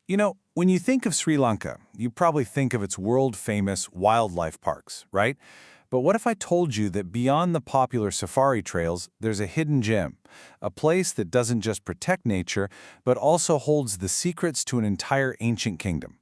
When you think of Sri Lanka, you probably think of its world-famous wildlife parks, right? But what if I told you that beyond the popular safari trails, there's a hidden gem, a place that doesn't just protect nature, but also holds the secrets to an entire ancient kingdom?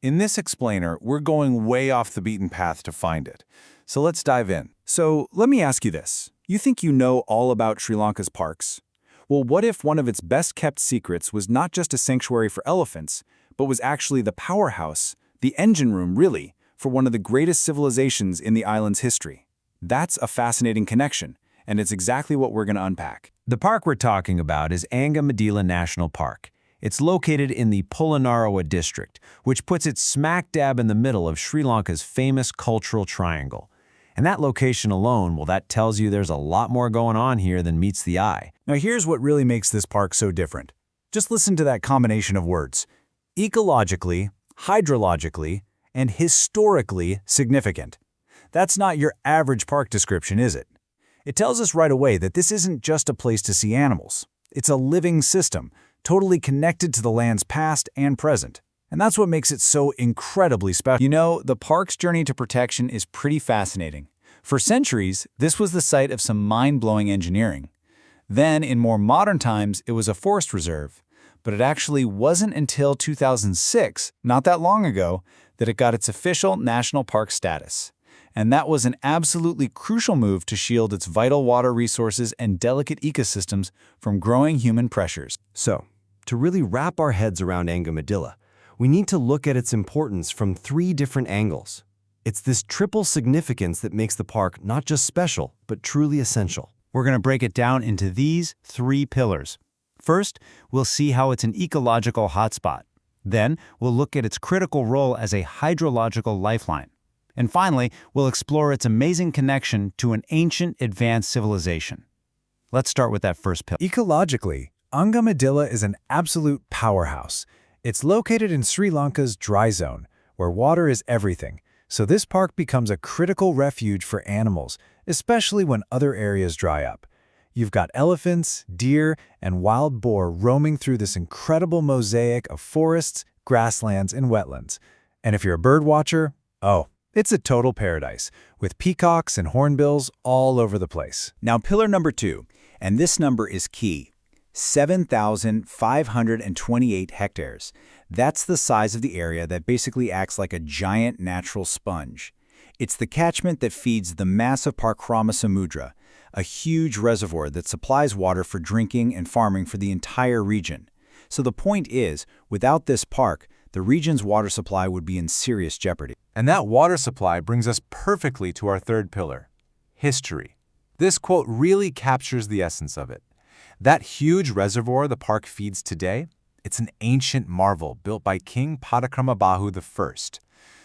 In this explainer, we're going way off the beaten path to find it. So let's dive in. So let me ask you this. You think you know all about Sri Lanka's parks? Well, what if one of its best-kept secrets was not just a sanctuary for elephants, but was actually the powerhouse, the engine room, really, for one of the greatest civilizations in the island's history? That's a fascinating connection, and it's exactly what we're going to unpack. The park we're talking about is Angammedilla National Park. It's located in the Polonnaruwa District, which puts it smack dab in the middle of Sri Lanka's famous cultural triangle. And that location alone, well, that tells you there's a lot more going on here than meets the eye. Now here's what really makes this park so different. Just listen to that combination of words. Ecologically, hydrologically, and historically significant. That's not your average park description, is it? It tells us right away that this isn't just a place to see animals. It's a living system, totally connected to the land's past and present. And that's what makes it so incredibly special. You know, the park's journey to protection is pretty fascinating. For centuries, this was the site of some mind-blowing engineering. Then, in more modern times, it was a forest reserve. But it actually wasn't until 2006, not that long ago, that it got its official national park status. And that was an absolutely crucial move to shield its vital water resources and delicate ecosystems from growing human pressures. So, to really wrap our heads around Angammedilla, we need to look at its importance from 3 different angles. It's this triple significance that makes the park not just special, but truly essential. We're going to break it down into these 3 pillars. First, we'll see how it's an ecological hotspot. Then, we'll look at its critical role as a hydrological lifeline. And finally, we'll explore its amazing connection to an ancient, advanced civilization. Let's start with that first pillar. Ecologically, Angammedilla is an absolute powerhouse. It's located in Sri Lanka's dry zone, where water is everything, so this park becomes a critical refuge for animals, especially when other areas dry up. You've got elephants, deer, and wild boar roaming through this incredible mosaic of forests, grasslands, and wetlands. And if you're a bird watcher, oh, it's a total paradise, with peacocks and hornbills all over the place. Now, pillar number 2, and this number is key. 7,528 hectares. That's the size of the area that basically acts like a giant natural sponge. It's the catchment that feeds the massive Parakrama Samudra, a huge reservoir that supplies water for drinking and farming for the entire region. So the point is, without this park, the region's water supply would be in serious jeopardy. And that water supply brings us perfectly to our third pillar, history. This quote really captures the essence of it. That huge reservoir the park feeds today, it's an ancient marvel built by King Parakrama I.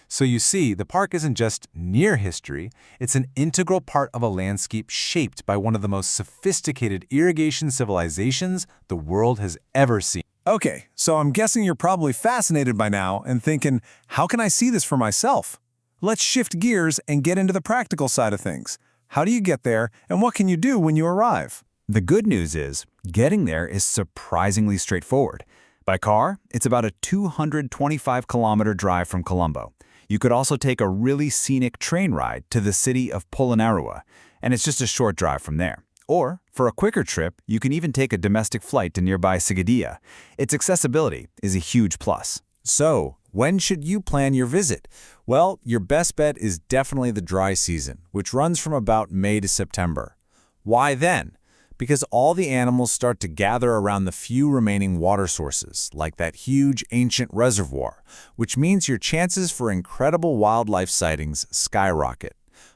So you see, the park isn't just near history, it's an integral part of a landscape shaped by one of the most sophisticated irrigation civilizations the world has ever seen. Okay, so I'm guessing you're probably fascinated by now and thinking, how can I see this for myself? Let's shift gears and get into the practical side of things. How do you get there, and what can you do when you arrive? The good news is, getting there is surprisingly straightforward. By car, it's about a 225-kilometer drive from Colombo. You could also take a really scenic train ride to the city of Polonnaruwa, and it's just a short drive from there. Or, for a quicker trip, you can even take a domestic flight to nearby Sigadia. Its accessibility is a huge plus. So, when should you plan your visit? Well, your best bet is definitely the dry season, which runs from about May to September. Why then? Because all the animals start to gather around the few remaining water sources, like that huge ancient reservoir, which means your chances for incredible wildlife sightings skyrocket.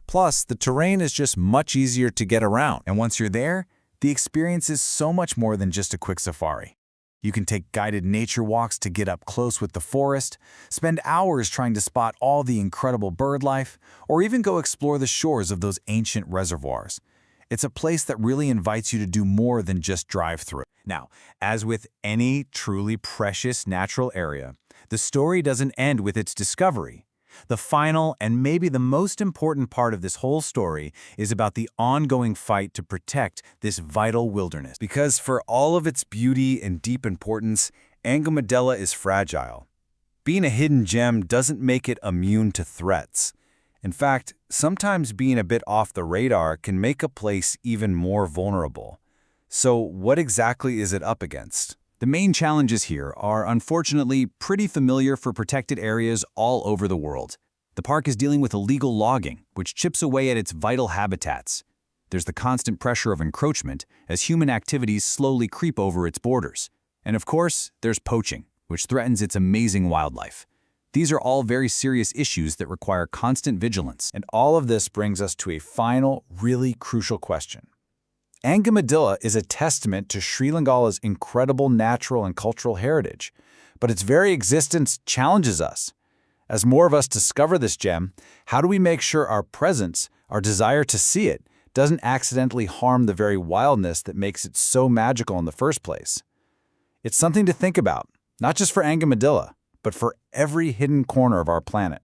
Plus, the terrain is just much easier to get around. And once you're there, the experience is so much more than just a quick safari. You can take guided nature walks to get up close with the forest, spend hours trying to spot all the incredible bird life, or even go explore the shores of those ancient reservoirs. It's a place that really invites you to do more than just drive through. Now, as with any truly precious natural area, the story doesn't end with its discovery. The final and maybe the most important part of this whole story is about the ongoing fight to protect this vital wilderness. Because for all of its beauty and deep importance, Angammedilla is fragile. Being a hidden gem doesn't make it immune to threats. In fact, sometimes being a bit off the radar can make a place even more vulnerable. So what exactly is it up against? The main challenges here are unfortunately pretty familiar for protected areas all over the world. The park is dealing with illegal logging, which chips away at its vital habitats. There's the constant pressure of encroachment as human activities slowly creep over its borders. And of course, there's poaching, which threatens its amazing wildlife. These are all very serious issues that require constant vigilance. And all of this brings us to a final, really crucial question. Angammedilla is a testament to Sri Lanka's incredible natural and cultural heritage, but its very existence challenges us. As more of us discover this gem, how do we make sure our presence, our desire to see it, doesn't accidentally harm the very wildness that makes it so magical in the first place? It's something to think about, not just for Angammedilla, but for every hidden corner of our planet.